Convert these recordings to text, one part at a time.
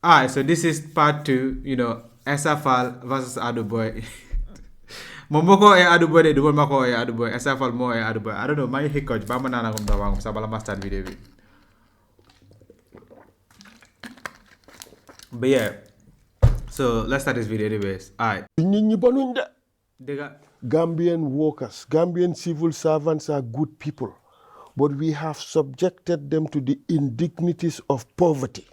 Alright, so this is part two, Essa Faal versus Aduboy. Momoko e Aduboy de double mako e Aduboy, Essa Faal mo e Aduboy. I don't know, my hiccup, ba manana kum tawang sa bala ma start video bi. But yeah, so let's start this video anyways. Alright. nit ñi bonuñ de. Dega. Gambian workers, Gambian civil servants are good people, but we have subjected them to the indignities of poverty.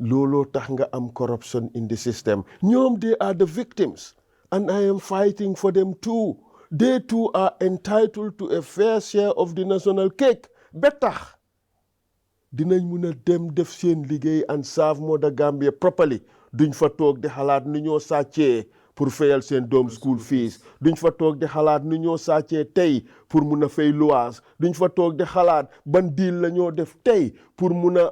Lolo tax nga am corruption in the system. Ñoom they are the victims, and I am fighting for them too. They too are entitled to a fair share of the national cake. Ba tax dinañ mun a dem def seen liggéey and serve Mother Gambia properly. Duñ fa toog di xalaat nu ñoo sàccee pour fayal seen doom school fees. Duñ fa toog di xalaat nu ñoo sàccee tey pour mun a fay luwaas. Duñ fa toog di xalaat ban deal la ñoo def tey pour mun a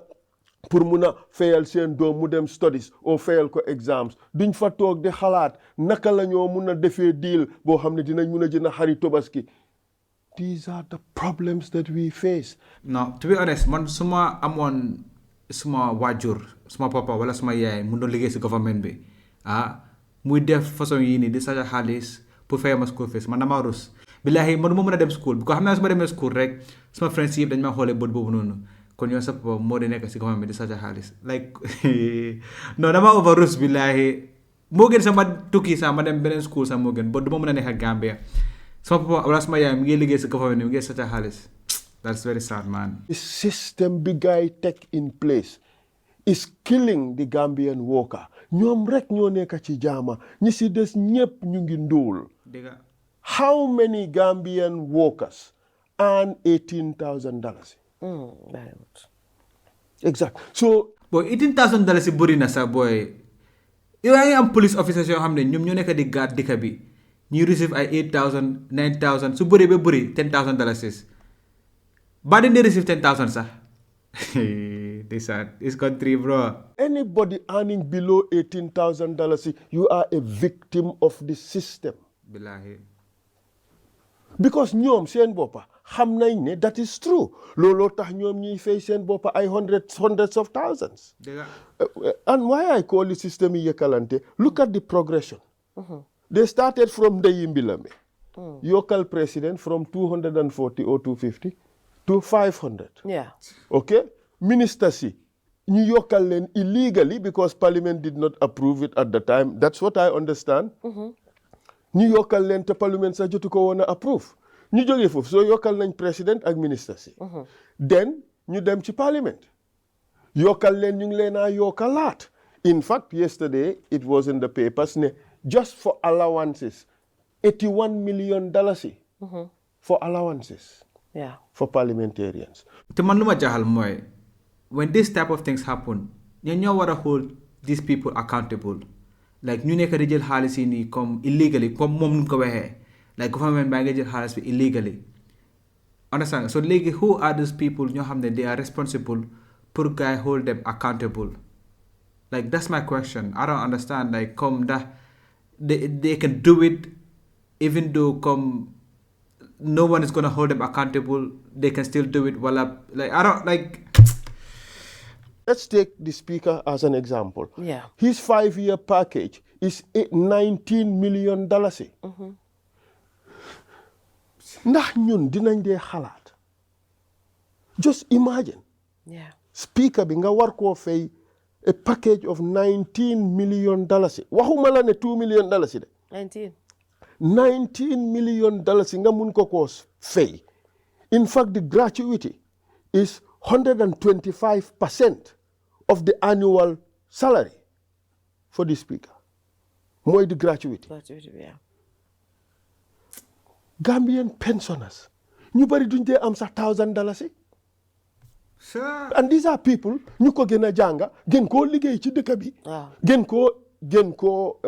fayal seen doom mu dem studies ou fayal ko exams. Duñ fa toog di xalaat naka la ñoo mun a defee deal boo xam ne dinañ mun a jënd xari Tobaski. These are the problems that we face. No, to be honest, man suma amon suma wajur, suma papa wala suma yaay mu doon liggéey si government bi. Muy def façon yii nii di saja xaalis pour fay ma school fees man dama rus. Billahi man ma mën a dem school because xam naa su ma demee school rek suma friends yëpp dañ ma xoolee bët boobu noonu. Kon yow sa papa moo di nekk si government bi di saja xaalis. Like non dama over rus billahi. Moo gën sama tukki sax ma dem beneen school sax moo gën ba du ma mën a nekk ak Gambia. Sama papa wala sama yaay mi ngi liggéey si government bi mi ngi saja xaalis. That's very sad, man. The system bi gaay teg in place is killing the Gambian worker. ñoom rek ñoo nekk ci jaama ñi si des ñépp ñu ngi ndóol. How many Gambian workers earn $18,000? Exact. So boy $18,000 si bëri na sax boy. Yow yaa ngi am police officers yoo xam ne ñoom ñoo nekk di garde dëkk bi ñuy receive ay $8,000 $9,000 su bëree ba bëri $10,000. Ba dañ dee receive $10,000 sax. This country, bro. Anybody earning below $18,000, you are a victim of the system. Billahi. Because ñoom seen boppa xam nañ ne that is true. Looloo tax ñoom ñuy fay seen boppa ay hundreds of thousands. And why I call the system yi yëkkalante, look at the progression. They started from Ndeyi Mbilame. Yokkal president from 240 or 250 to 500. Yeah. Okay? Minister si ñu yokkal leen illegally because parliament did not approve it at the time. That's what I understand. ñu yokkal leen te parliament sax jotu ko woon a approve. ñu jógee foofu soo yokkal nañ président ak ministre si. Then ñu dem ci parliament. yokkal leen ñu ngi leen a yokkalaat. In fact, yesterday it was in the papers ne just for allowances $81 million for allowances. Yeah. For parliamentarians. Te man lu ma jaaxal mooy when this type of things happen ñoo war a hold these people accountable. Like ñu nekk di jël xaalis yi nii comme illegally comme moom nu ko waxee like government baa ngi jël xaalis bi illegally. Understand? So léegi who are those people ñoo xam ne they are responsible pour guy hold them accountable? Like that's my question. I don't understand like comme that they can do it even though comme no one is gonna hold them accountable. They can still do it. Well, like I don't like. Let's take the speaker as an example. Yeah. His 5-year package is $19 million. Ndax ñun dinañ dee xalaat. Just imagine. Yeah. Speaker bi nga war koo fay a package of $19 million. Waxuma la ne $2 million de. 19. $19 million nga mun ko koo fay. In fact, the gratuity is 125% of the annual salary for the speaker. Mooy the gratuity. Yeah. Gambian pensioners ñu bari duñ dee am sax $1,000. Sure. And these are people ñu ko gën a jànga gën koo liggéey ci dëkk bi. gën koo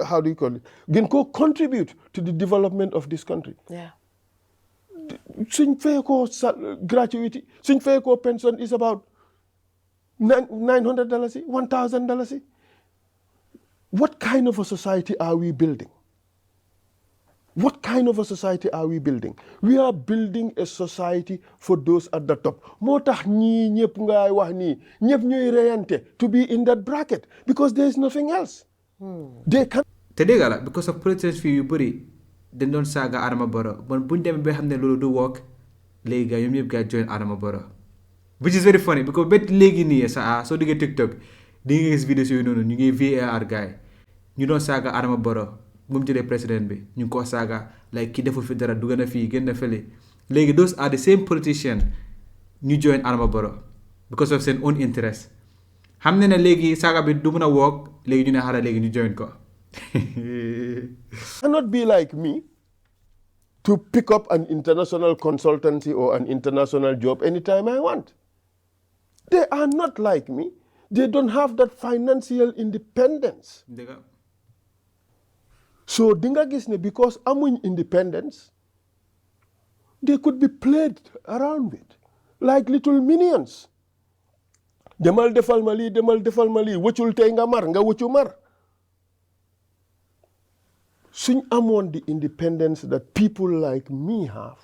how do you call it? Gën koo contribute to the development of this country. Yeah. Suñ fay ko gratuity suñ fay ko pension is about $900, $1,000. What kind of a society are we building? What kind of a society are we building? We are building a society for those at the top. moo tax ñii ñëpp ngay wax nii ñëpp ñuy reyante to be in that bracket because there is nothing else. They can. te dégg la because of politicians fii yu bëri dañ doon saaga Adama Barrow bon buñ demee ba xam ne loolu du work léegi gars ñoom ñëpp gars join Adama Barrow which is very funny because ba léegi nii sa soo diggee TikTok di nga gis vidéo yooyu noonu ñu ngi VAR gars yi ñu doon saaga Adama Barrow bu mu jëlee président bi ñu ngi koo saaga like ki deful fi dara dugg na fii gën na fële léegi those are the same politicians ñu join Adama Barrow because of seen own interest xam ne ne léegi saaga bi du mën a work léegi ñu ne xaaral léegi ñu join ko. Cannot be like me to pick up an international consultancy or an international job anytime I want. They are not like me. They don't have that financial independence. So dinga gis ne because amuñ independence, they could be played around with like little minions. Demal defal ma lii wëccul tey nga mar nga wëccu mar. Suñ amoon the independence that people like me have,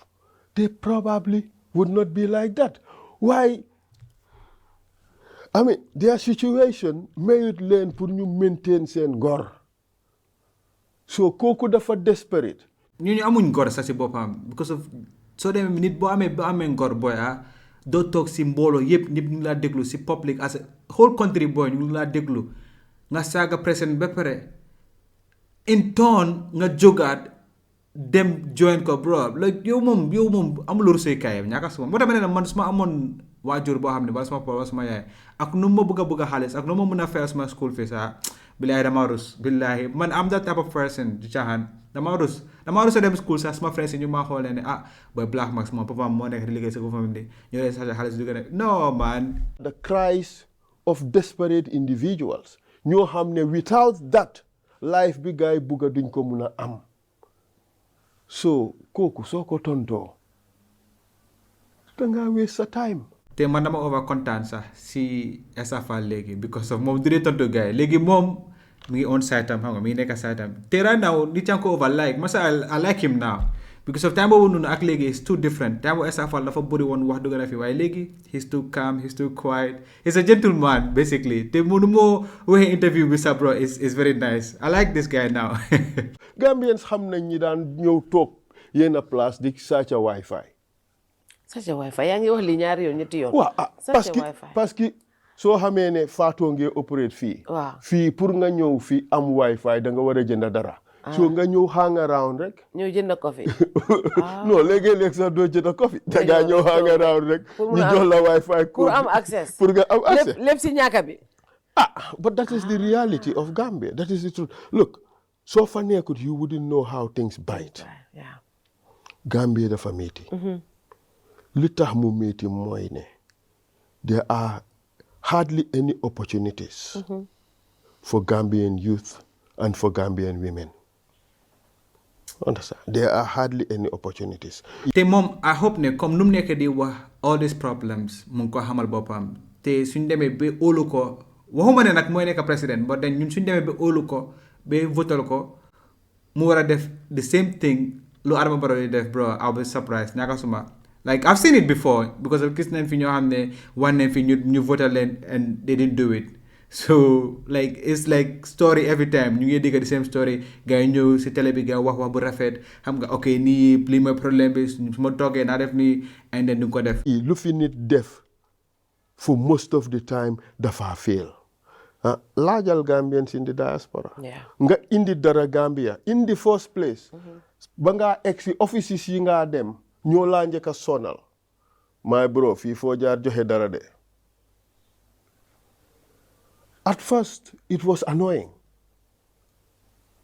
they probably would not be like that. Why? I mean, their situation mayut leen pour ñu maintain seen gor. So kooku dafa desperate. ñu amuñ gor sax si boppam because of soo demee nit boo amee ngor boy doo toog si mbooloo yëpp ñëpp ñu ngi laa déglu si public as a whole country boy ñu ngi laa déglu nga saaga président ba pare in turn nga jógaat dem join ko bro like yow moom amuloo rusee kaayam ñaaka suma moo tax ne man su ma amoon waajur boo xam ne wala suma papa wala suma yaay ak nu ma bëgg a xaalis ak nu ma mën a fayal suma school fees billahi dama rus billahi man am that type of person di caaxaan dama rus a dem school sax suma friends yi ñu ma xoolee ne boy Black Max suma papa moo nekk di liggéey sa famille ñoo leen sax xaalis du gën a no man. The cries of desperate individuals ñoo xam ne without that life bi gaay bugga duñ ko mun a am so kooku soo ko tontoo danga waste sa time. te man dama over kontaan sax si Essa Faal léegi because of moom du dee tontu gaay léegi moom mi ngi on site am xam nga mi ngi nekk site am te right now nit yaa ngi ko over like masa I like him now because of time boobu noonu ak léegi is too different time boobu Essa Faal dafa bëri woon wax dëgg la fi waaye léegi he's too calm he's too quiet he's a gentleman basically te mënu moo waxee interview bi sa bro is very nice I like this guy now. Gambians xam nañ ñi daan ñëw toog yenn place di sàcca wifi. sàcca wifi yaa ngi wax li ñaari yoon ñetti yoon. waaw parce que soo xamee ne faatoo ngee operate fii. waaw fii pour nga ñëw fii am wifi da nga war a jënd dara. so nga ñëw hang around rek. ñëw jënd coffee. non léegi-léeg sax doo jënd coffee. da ngaa ñëw hang around rek. ñu jox la wifi. pour am access. pour nga am access lépp si ñaaka bi. but that is the reality of Gambia that is the truth look soo fa nekkut you wouldn't know how things bite. Gambia dafa métti. li tax mu métti mooy ne there are hardly any opportunities for Gambian youth and for Gambian women. Understand? There are hardly any opportunities. te moom I hope ne comme nu mu nekk di wax all these problems mu ngi ko xamal boppam te suñ demee ba óolu ko waxuma ne nag mooy nekk président but then ñun suñ demee ba óolu ko ba votal ko mu war a def the same thing lu Adama Barrow di def bro I'll be surprised ñaaka suma like I've seen it before because of gis nañ fi ñoo xam ne wan nañ fi ñu votal leen and they didn't do it so like it's like story every time ñu ngi dégg the same story gars yi ñëw si télé bi gars wax bu rafet xam nga ok nii lii mooy problème bi su ma toogee naa def nii and then du ko def. lu fi nit def for most of the time dafa fail laajal Gambians in the diaspora. nga indi dara Gambia in the first place. ba ngaa egg si offices yi ngaa dem ñoo laa njëkk a sonal my bro fii foo jaar joxe dara de. At first, it was annoying.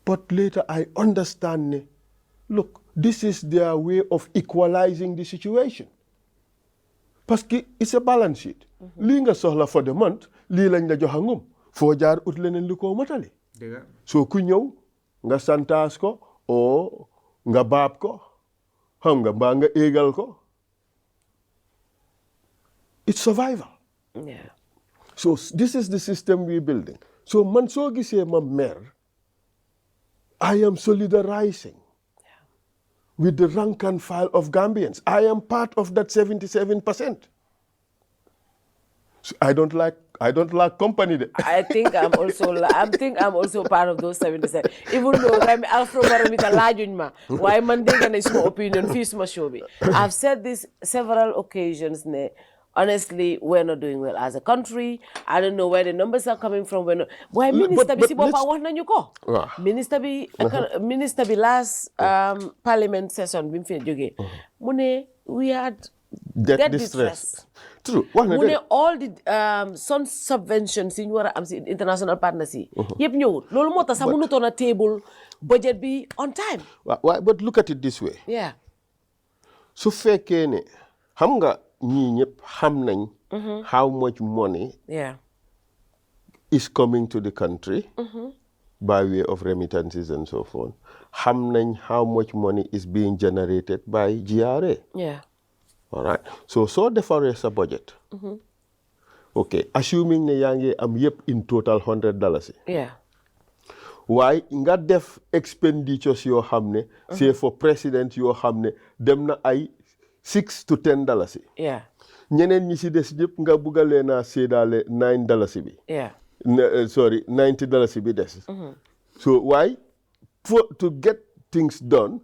But later I understand, look, this is their way of equalizing the situation. Parce que it's a balance sheet. Lii nga soxla for the month, lii lañ la jox ngum. Foo jaar ut leneen lu ko matali. So ku ñëw nga santaas ko o nga baab ko xam nga mbaa nga éegal ko. It's survival. Yeah. So this is the system we're building. So man soo gisee ma mer I am solidarizing with the rank and file of Gambians. I am part of that 77%. So I don't like company. I think I'm also part of those 77. Even though I'm Afrobarometer lajuñ ma, why man dégg na suma opinion fii suma show bi. I've said this several occasions ne. Honestly, we're not doing well as a country. I don't know where the numbers are coming from. Why minister bi si boppam wax nañu ko. Minister bi last parliament session bi mu fi jógee. Mu ne we had debt distress. True. Mu ne all the some subventions yi ñu war a am si international partners yi. Yëpp ñëwul. Loolu moo tax sax mënutoon a table budget bi on time. But look at it this way. Yeah. Su fekkee ne xam nga ñii ñëpp xam nañ how much money is coming to the country by way of remittances and so forth. Xam nañ how much money is being generated by GRA. Yeah. All right. So defaree sa budget. Okay. Assuming ne yaa ngi am yëpp in total $100. Yeah. Waaye nga def expenditures yoo xam ne c'est for president yoo xam ne dem na ay $6 to $10. Yeah. ñeneen ñi si des ñëpp nga bugg a leen a séedale $9 bi. Yeah. Sorry, $90 bi des. So why to get things done.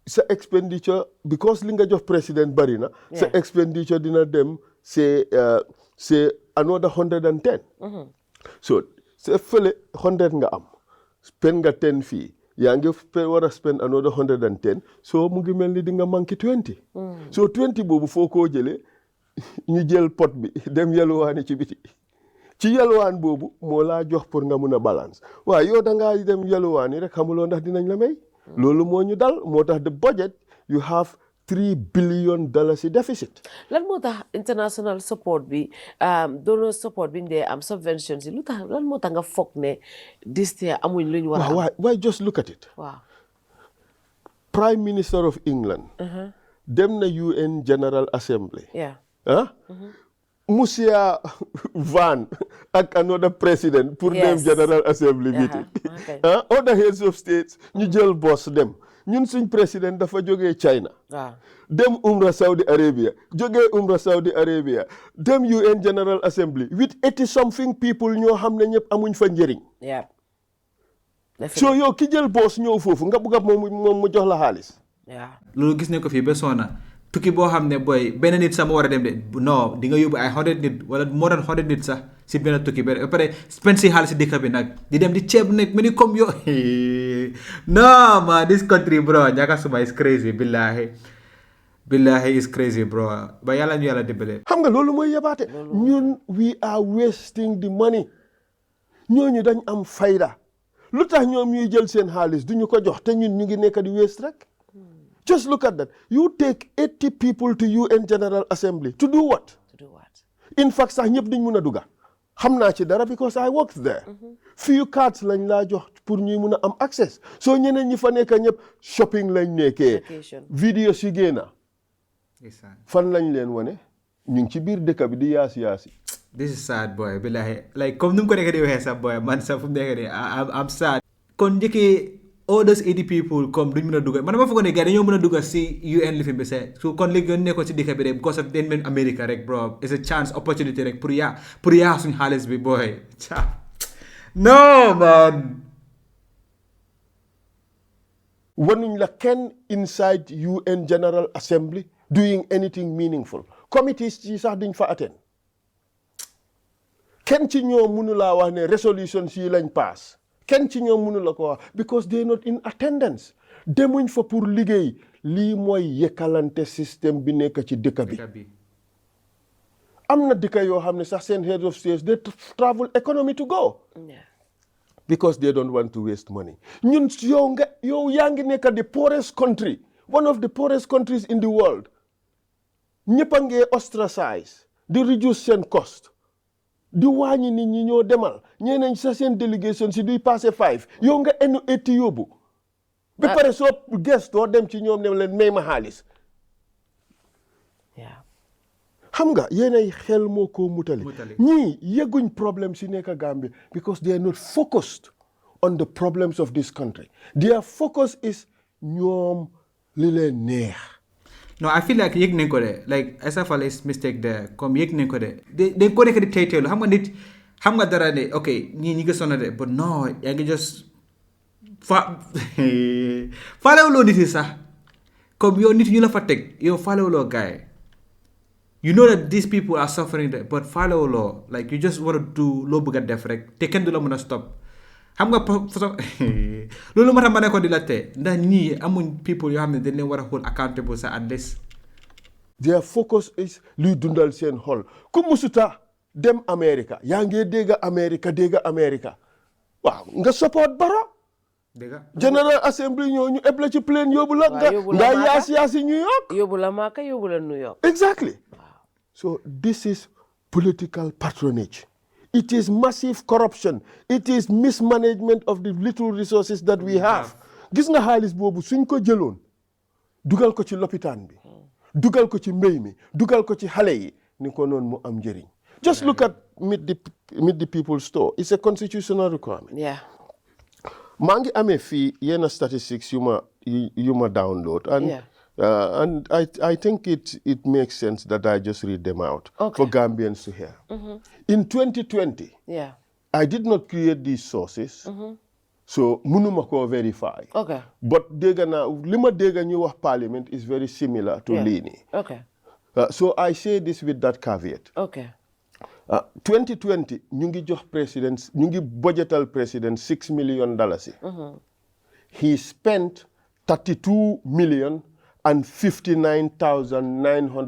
Sa expenditure because li nga jox président bari na. Sa expenditure dina dem c'est another 110. So sa fële 100 nga am spend nga 10 fii. yaa ngi war a spend another 110 so mu ngi mel ni di nga manqué 20. So 20 boobu foo koo jëlee ñu jël pot bi dem yalwaani ci biti ci yalwaan boobu moo laa jox pour nga mun a balance waaye yow da ngaa dem yalwaani rek xamuloo ndax dinañ la may. loolu moo ñu dal moo tax the budget you have $3 billion deficit. Lan moo tax international support bi donor support bi ndee am subventions yi lu tax lan moo tax nga foog ne this year amuñ luñ war a. Why just look at it. Wow. Prime Minister of England. dem na UN General Assembly. Yeah. Monsieur Van ak another president pour dem General Assembly meeting. Other heads of states ñu jël boss dem. ñun suñ président dafa jógee China. dem Umrah Saudi Arabia jógee Umrah Saudi Arabia dem UN General Assembly with 80 something people ñoo xam ne ñëpp amuñ fa njëriñ. so yow ki jël boss ñëw foofu nga bugg a moom mu jox la xaalis. loolu gis ne ko fii ba soona tukki boo xam ne booy benn nit sax moo war a dem de non di nga yóbbu ay 100 nit wala more than 100 nit sax si benn tukki ba pare spend si xaalis si dëkk bi nag di dem di ceeb nekk mel ni comme yow no man this country bro ñaaka suma is crazy billahi is crazy bro ba yàlla ñu yàlla dimbale. xam nga loolu mooy yabaate ñun we are wasting the money ñooñu dañ am fayda lu tax ñoom ñuy jël seen xaalis duñu ko jox te ñun ñu ngi nekk di waste rek. Just look at that. You take 80 people to UN General Assembly. To do what? In fact, sax ñëpp duñ mun a dugga. xam naa ci dara because I worked there. Few cards lañ laa jox pour ñuy mun a am access. So ñeneen ñi fa nekk ñëpp shopping lañ nekkee. Vidéo si génna. Fan lañ leen wane? ñu ngi ci biir dëkk bi di yaasi. This is sad boy. Billahi. Like comme nu mu ko nekk di waxee sax boy man sax fu mu nekk di I'm sad. Kon njëkkee all those 80 people comme duñ mën a dugg man dama foog ne gars dañoo mën a dugg si UN li fi bi se so kon léegi yoon nekkoon si dëkk bi rek because of den men America rek bro it's a chance opportunity rek pour yaa suñ xaalis bi boy no man wanuñ la kenn inside UN General Assembly doing anything meaningful committees ci sax duñ fa attend kenn ci ñoom mënu laa wax ne resolution si lañ pass kenn ci ñoom mënu la ko wax because they not in attendance demuñ fa pour liggéey lii mooy yekkalante système bi nekk ci dëkk bi am na dëkk yoo xam ne sax seen head of state they travel economy to go because they don't want to waste money ñun yow yaa ngi nekk the poorest country one of the poorest countries in the world ñëpp a ngi ostracize di reduce seen cost di wàññi nit ñi ñoo demal ñeneen sa seen délégation si duy passé 5 yow nga enu 80 yóbbu ba pare soo gestoo dem ci ñoom ne leen may ma xaalis xam nga yéenay xel moo ko mutali ñii yëguñ problème si nekk Gambia because they are not focused on the problems of this country their focus is ñoom li leen neex. No, I feel like yëg nañ ko de like Essa Faal is mistake there comme yëg nañ ko de dañ ko nekk di teyteelu xam nga nit xam nga dara ne ok ñii ñi ngi sonn de but no yaa ngi just faalewuloo nit yi sax comme yow nit ñu la fa teg yow faalewuloo gaay you know that these people are suffering there but faalewuloo like you just want to do loo bëgg a def rek te kenn du la mën a stop xam nga loolu moo tax ma ne ko di la te ndax ñii amuñ people yoo xam ne dañ leen war a hold accountable sax at least their focus is luy dundal seen xol ku musuta dem America yaa ngi dégg America waaw nga support Barrow dégg nga General Assembly ñoo ñu ëpp la ci plane yóbbu la nga yaasi New York yóbbu la Maka yóbbu la New York exactly so this is political patronage. It is massive corruption. It is mismanagement of the little resources that we have. Gis nga xaalis boobu suñ ko jëloon dugal ko ci lopitaan bi dugal ko ci mbéy mi dugal ko ci xale yi ni ko noonu mu am njëriñ. Just look at meet the people's store. It's a constitutional requirement. Yeah. maa ngi amee fii yenn statistics yu ma download and I think it makes sense that I just read them out for Gambians to hear. In 2020, I did not create these sources, so mënuma ko verify. But lima dégga ñu wax parliament is very similar to lii nii. So I say this with that caveat. 2020 ñu ngi jox president ñu ngi budgetal president $6 million. He spent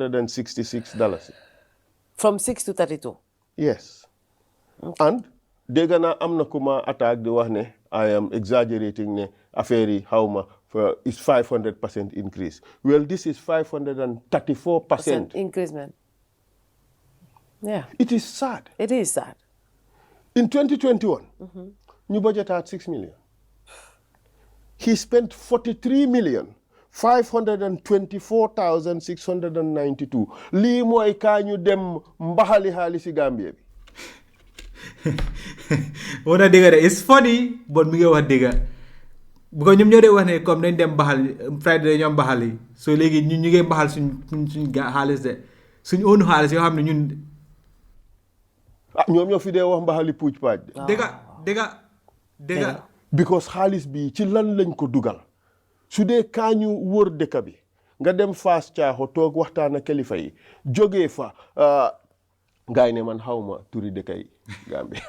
$39,059,966. From 6 to 32. Yes. And dégg naa am na ku ma attaque di wax ne I am exaggerating ne affaire yi xawma is 500% increase. Well, this is 534% increasement. Yeah. It is sad. It is sad. In 2021, ñu budgeted $6 million. He spent $43,524,692. lii mooy kaa ñu dem mbaxali xaalis si Gambia bi. moo tax dëgg de it's funny but mi ngi wax dëgg because ñoom ñoo dee wax ne comme dañ dem mbaxal Friday ñoom mbaxal yi so léegi ñun ñu ngi mbaxal suñ xaalis de suñ own xaalis yoo xam ne ñun. ñoom ñoo fi dee wax mbaxali puuj paaj de. dëgg because xaalis bi ci lan lañ ko dugal su dee kaa ñu wër dëkk bi nga dem Fass Caaxo toog waxtaan ak kilifa yi jógee fa gaay ne man xawma turi dëkk yi Gambie.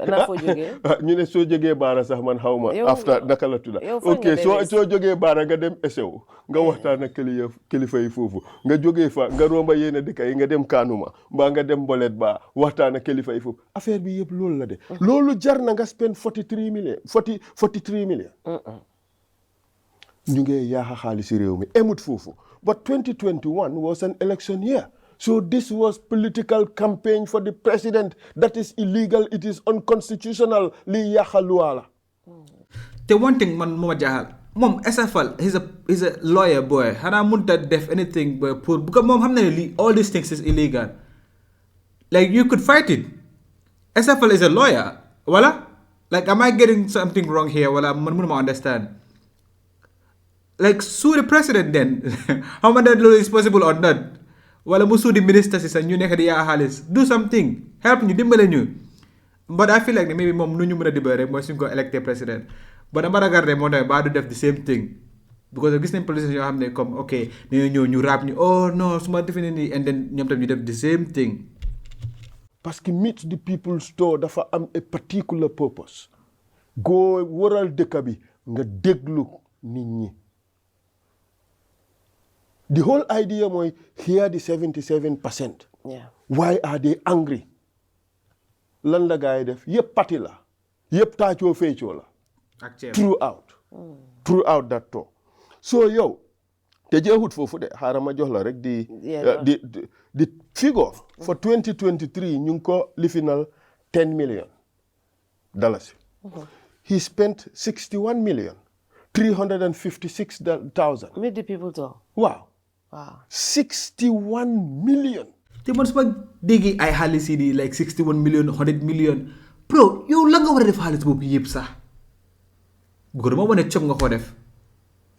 na foo jógee. ñu ne soo jógee Baara sax man xawma after naka la tudda ok soo jógee Baara nga dem Esew nga waxtaan ak kilifa yi foofu nga jógee fa nga romba yenn dëkk yi nga dem Kanuma mbaa nga dem Bolet ba waxtaan ak kilifa yi foofu affaire bi yëpp loolu la de loolu jar na nga spend 43 million ñu ngi yaaxa xaalisi réew mi emut foofu but 2021 was an election year. So this was political campaign for the president. That is illegal. It is unconstitutional. Li yakhaluala. The one thing man moma jahal. Mom Essa Faal he's a lawyer boy. Hana munta def anything but poor because mom hamna all these things is illegal. Like you could fight it. Essa Faal is a lawyer. Wala? Like am I getting something wrong here? Wala man muna understand. Like sue the president then. How much that law is possible or not? Wala musu di minister si sa ñu nekk di yaa xaalis do something help ñu dimbale ñu but I feel like maybe moom nu ñu mën a dimbale rek mooy suñ ko elected president but dama ragal rek moo tax ba du def the same thing because gis nañ politicians yoo xam ne comme ok dañoo ñëw ñu rap ñu oh non su ma defee nii and then ñoom tam ñu def the same thing. parce que meet the people's store dafa am a particular purpose go waral dëkk bi nga déglu nit ñi. The whole idea was here the 77%. Yeah. Why are they angry? Lan la gaay def yep parti la yep taacho feecho la throughout that talk. So yow te jeexut foofu de xaaral ma jox la rek di figure for 2023 ñu ngi ko lifinal $10 million. He spent $61,356,000. Meet the people talk. Wow. 61 million. te man su ma déggee ay xaalis yi di like 61 million 100 million bro yow la nga war a def xaalis boobu yëpp sax bu ko dama wane cog nga ko def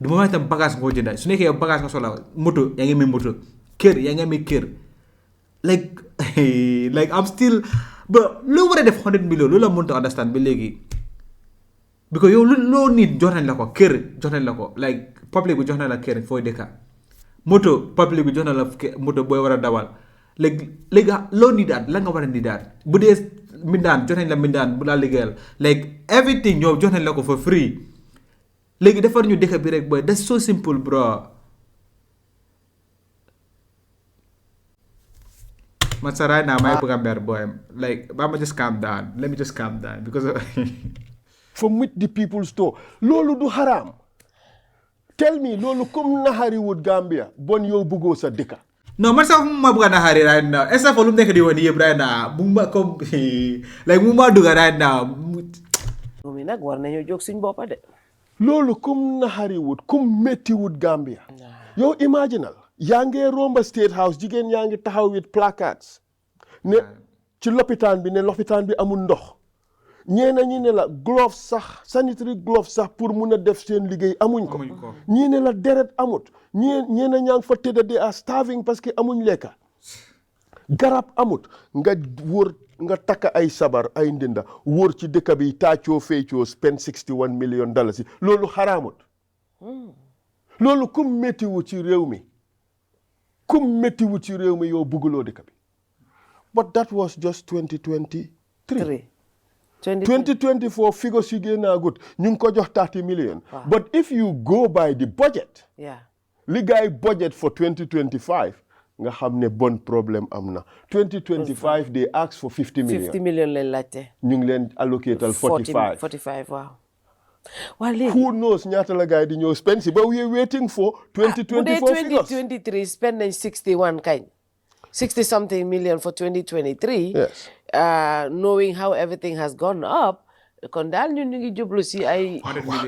du moment tam bagage nga ko jënda su nekkee yow bagage nga soxla moto yaa ngi amee moto kër yaa ngi amee kër like like I'm still but loo war a def 100 million loolu la mënta understand ba léegi because yow loo nit jox nañ la ko kër jox nañ la ko like public bi jox nañ la kër fooy dëkka moto public bi jox na la moto booy war a dawal léegi loo nii daal la nga war a nii daal bu dee mbindaan jox nañ la mbindaan bu laa liggéeyal like everything ñoom jox nañ la ko for free léegi defar ñu dëkk bi rek boy that's so simple bro man sa right now may bëgg a mer boy like ba ma just calm down let me just calm down because for meet the people's store loolu du haram tell me loolu comme naxari wut Gambia bon yow bëggoo sa dëkka non man sax mu ma bëgg a naxari right now est-ce que lu mu nekk di woon yëpp right now mu ma comme like mu ma dugga right now mi nag war nañoo jóg suñ boppa de loolu comme naxari wut comme métti wut Gambia yow imaginal yaa ngi romba State House jigéen yaa ngi taxaw with placards ne ci lopitaan bi ne lopitaan bi amul ndox ñeena ñi ne la gloves sax sanitary gloves sax pour mun a def seen liggéey amuñ ko ñii ne la deret amut ñeena ñaa ngi fa tëdda de a starving parce que amuñ lekka garab amut nga wóor nga takka ay sabar ay ndinda wóor ci dëkk bi taacoo feecoo spend $61 million loolu xaraamut loolu kum méttiwu ci réew mi kum méttiwu ci réew mi yow bugguloo dëkk bi but that was just 2023 2024 figures yi génnaa gut ñu ngi ko jox 30 million but if you go by the budget li gaay budget for 2025 nga xam ne bon problème am na 2025 they ask for 50 million lañ laajte ñu ngi leen allocatal 45 waaw waa léegi who knows ñaata la gaay di ñëw spend si but we are waiting for 2024 figures 2023 spend nañ 61 kañ 60 something million for 2023 yes knowing how everything has gone up kon daal ñun ñu ngi jublu si ay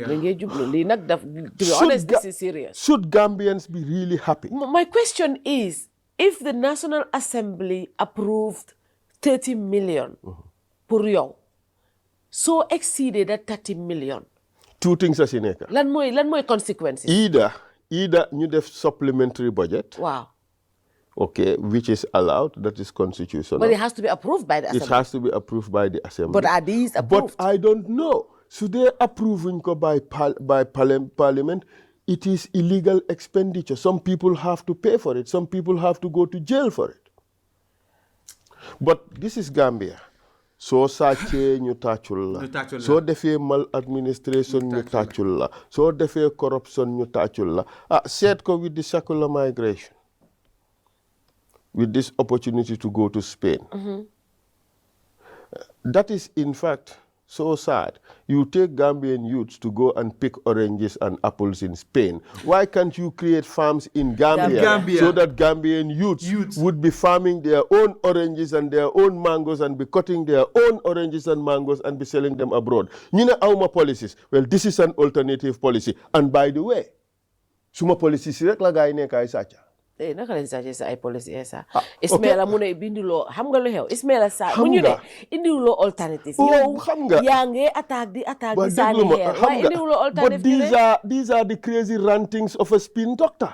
ñu ngi jublu lii nag daf to be honest this is serious should Gambians be really happy my question is if the National Assembly approved 30 million pour yow so exceeded that 30 million two things as in nekk lan mooy consequences either ñu def supplementary budget waaw okay, which is allowed, that is constitutional. But it has to be approved by the Assembly. It has to be approved by the Assembly. But are these approved? But I don't know. So they approving by Parliament, it is illegal expenditure. Some people have to pay for it. Some people have to go to jail for it. But this is Gambia. So sàccee ñu tàccul la soo defee maladministration ñu tàccul la soo defee corruption ñu tàccul la seet ko with the secular migration. With this opportunity to go to Spain. That is, in fact, so sad. You take Gambian youths to go and pick oranges and apples in Spain. Why can't you create farms in Gambia so that Gambian youths would be farming their own oranges and their own mangoes and be cutting their own oranges and mangoes and be selling them abroad? You know, our policies. Well, this is an alternative policy. And by the way, suma policies rek la gaay nekk ay sàcca. naka lañ sàccee sa ay policy esa Ismaila mu ne binduloo xam nga lu xew Ismaila sa mu ñu ne indiwuloo alternative yow xam nga yaa ngi attaque di saani xeer waaye indiwuloo alternative but these are the crazy rantings of a spin doctor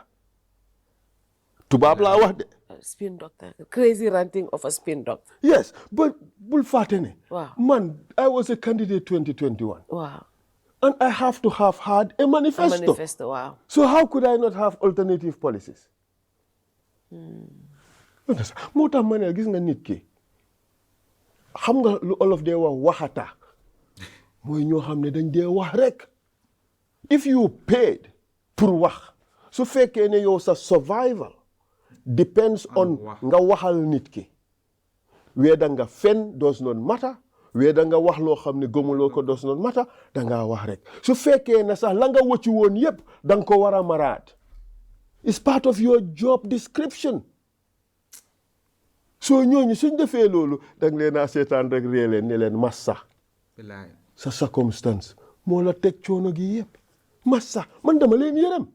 tubaab laa wax de spin doctor crazy ranting of a spin doctor yes but bul fàtte ne waaw man I was a candidate 2021 waaw and I have to have had a manifesto waaw so how could I not have alternative policies moo tax ma ne gis nga nit ki xam nga lu olof dee wax waxata mooy ñoo xam ne dañ dee wax rek if you paid pour wax su fekkee ne yow sa survival depends on nga waxal nit ki whether nga fen does not matter whether nga wax loo xam ne gëmuloo ko does not matter dangaa wax rek su fekkee ne sax la nga wëcci woon yépp danga ko war a maraat it's part of your job description so ñooñu suñ defee loolu dang leen a seetaan rek ree leen ne leen massa sa circumstance moo la teg coono gi yépp massa man dama leen yërëm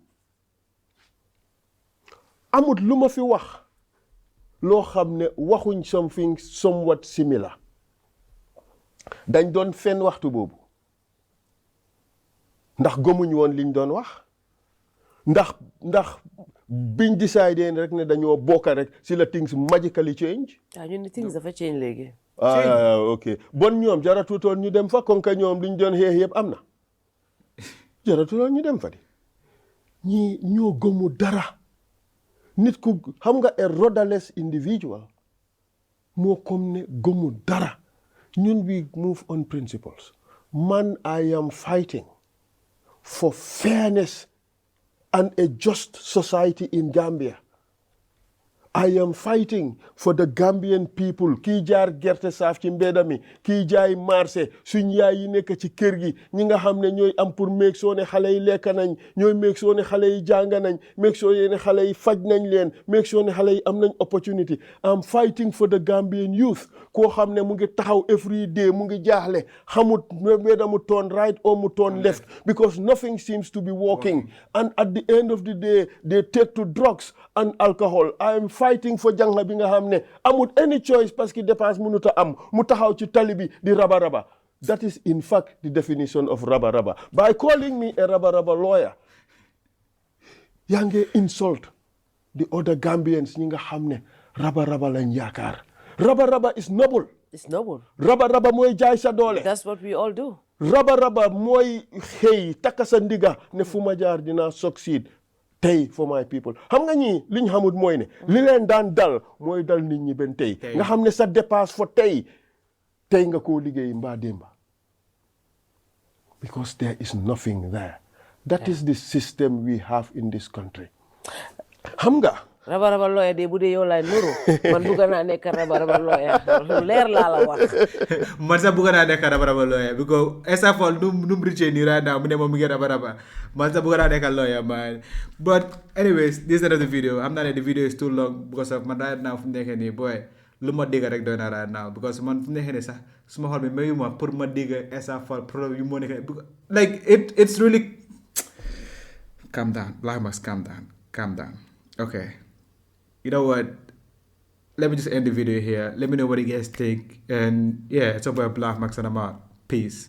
amut lu ma fi wax loo xam ne waxuñ something somewhat similar dañ doon fen waxtu boobu ndax gëmuñ woon liñ doon wax ndax biñ décidé rek ne dañoo bokk rek si la things magically change. ñun ni things dafa change léegi. ok bon ñoom jaratutoon ñu dem fa kon que ñoom liñ doon xeex yëpp am na jaratutoon ñu dem fa di ñi ñoo gëmu dara nit ku xam nga a rudderless individual moo comme ne gëmu dara ñun we move on principles man I am fighting for fairness and a just society in Gambia. I am fighting for the Gambian people kii jaar gerte saaf ci mbedda mi kii jaay marché suñ yaay yi nekk ci kër gi ñi nga xam ne ñooy am pour make sure ne xale yi lekk nañ ñooy make sure ne xale yi jàng nañ make sure ne xale yi faj nañ leen make sure ne xale yi am nañ opportunity. I'm fighting for the Gambian youth koo xam ne mu ngi taxaw every day mu ngi jaaxle xamut whether mu turn right or mu turn left because nothing seems to be working and at the end of the day they take to drugs and alcohol. I am fighting for jangla bi nga xam ne amut any choice parce que dépense mënut a am mu taxaw ci tali bi di raba raba. That is in fact the definition of raba raba. By calling me a raba raba lawyer yaa ngi insult the other Gambians ñi nga xam ne raba raba lañ yaakaar. Raba raba is noble. It's noble. Raba raba mooy jaay sa doole. That's what we all do. Raba raba mooy xëy takka sa ndiga ne fu ma jaar dinaa succeed tey for my people. Xam nga ñii liñ xamut mooy ne li leen daan dal mooy dal nit ñi ben tey nga xam ne sa dépasse for tey nga koo liggéey mbaa démba because there is nothing there. That is the system we have in this country. Xam nga raba raba lawyer de bu dee yow laay nuru man bëgg naa nekk raba raba lawyer lu leer laa la wax. Man sax bëgg naa nekk raba raba lawyer because Essa Faal num reachee nii right now mu ne moom mi ngi raba raba man sax bëgg naa nekk lawyer man. But anyways, this is another video. I'm not the video is too long because of man right now fu mu nekk nii boy lu ma dégg rek doy na right now because man fu mu nekk nii sax suma xol bi mayu ma pour ma dégg Essa Faal problème yu moo nekk like it's really calm down Black Max, calm down okay. You know what? Let me just end the video here. Let me know what you guys think. And yeah, it's over Black Max and I'm out. Peace.